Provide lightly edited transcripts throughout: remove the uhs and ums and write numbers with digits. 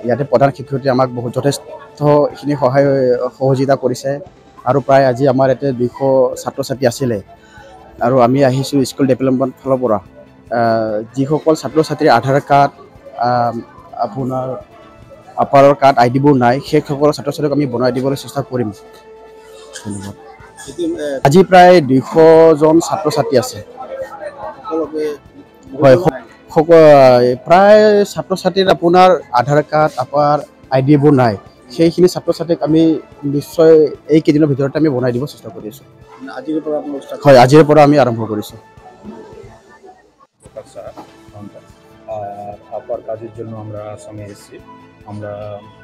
ইয়াতে প্ৰধান শিক্ষয়িত্ৰী আমাক বহুত যথেষ্টখিনি সহযোগিতা কৰিছে আৰু প্ৰায় আজি আমাৰ ইয়াতে 200 ছাত্ৰ ছাত্ৰী আছিলে আৰু আমি আহিছোঁ স্কুল ডেভেলপমেণ্ট ফালৰ পৰা যিসকল ছাত্ৰ ছাত্ৰীৰ আধাৰ কাৰ্ড আপোনাৰ আপাৰৰ কাৰ্ড আইডিবোৰ নাই সেইসকল ছাত্ৰ ছাত্ৰীক আমি বনাই দিবলৈ চেষ্টা কৰিম। আজি প্ৰায় 200জন ছাত্ৰ ছাত্ৰী আছে হয় প্ৰায় ছাত্ৰ ছাত্ৰীৰ আপোনাৰ আধাৰ কাৰ্ড আপাৰ আইডিবোৰ নাই সেইখিনি ছাত্ৰ ছাত্ৰীক আমি নিশ্চয় এই কেইদিনৰ ভিতৰতে আমি বনাই দিব চেষ্টা কৰি আছোঁ। হয় আজিৰ পৰা আমি আৰম্ভ কৰিছোঁ। আপার কাজের জন্য আমরা আসামে এসেছি। আমরা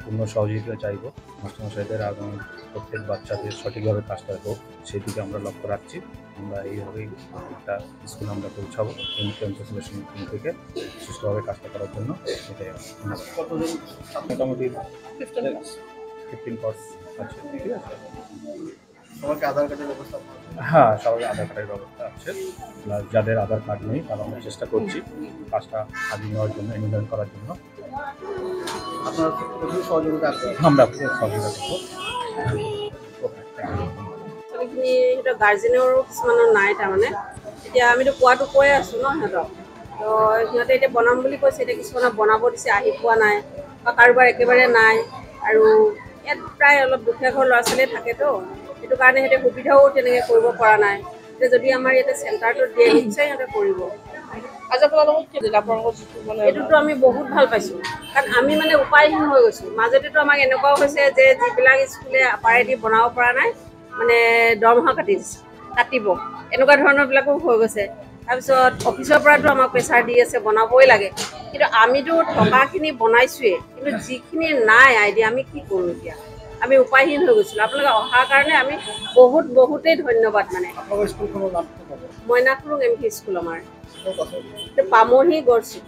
পূর্ণ সহযোগিতা চাইব মাস্টারমশাইদের আগামী প্রত্যেক বাচ্চাদের সঠিকভাবে কাজটা হোক সেই দিকে আমরা লক্ষ্য রাখছি। আমরা এইভাবেই একটা স্কুল আমরা পৌঁছাবো ইনফ্লুয়েন্সেশন থেকে সুস্থভাবে কাজটা করার জন্য এটাই মোটামুটি 15% আছে। ঠিক আছে সবাইকে আধার কার্ডের ব্যবস্থা হ্যাঁ সবাই আধার কার্ডের ব্যবস্থা আছে প্লাস যাদের আধার কার্ড নেই তারা আমরা চেষ্টা করছি কাজটা আগে নেওয়ার জন্য এনরোল করার জন্য আপনারা সহযোগিতা আমরা সহযোগিতা করবো। সিহঁতৰ গাৰ্জেনৰো কিছুমানৰ নাই তাৰমানে এতিয়া আমিতো কোৱাটো কৈ আছোঁ ন সিহঁতক তো সিহঁতে এতিয়া বনাম বুলি কৈছে এতিয়া কিছুমানৰ বনাব দিছে আহি পোৱা নাই বা কাৰোবাৰ একেবাৰে নাই আৰু ইয়াত প্ৰায় অলপ দুখীয়া ঘৰৰ ল'ৰা ছোৱালীয়ে থাকেতো সেইটো কাৰণে সিহঁতে সুবিধাও তেনেকৈ কৰিব পৰা নাই এতিয়া যদি আমাৰ ইয়াতে চেণ্টাৰটো দিয়ে নিশ্চয় সিহঁতে কৰিব। এইটোতো আমি বহুত ভাল পাইছোঁ কাৰণ আমি মানে উপায়হীন হৈ গৈছোঁ মাজতেতো আমাক এনেকুৱাও হৈছে যে যিবিলাক স্কুলে আপাৰেদি বনাব পৰা নাই মানে দৰমহা কাটিব এনেকুৱা ধৰণৰবিলাকো হৈ গৈছে। তাৰপিছত অফিচৰ পৰাতো আমাক প্ৰেছাৰ দি আছে বনাবই লাগে কিন্তু আমিতো টকাখিনি বনাইছোৱেই কিন্তু যিখিনি নাই আইডিয়া আমি কি কৰোঁ এতিয়া আমি উপায়হীন হৈ গৈছিলোঁ। আপোনালোকে অহাৰ কাৰণে আমি বহুতেই ধন্যবাদ মানে মইনাখুৰুং MP স্কুল আমাৰ পামহি গড়চুক।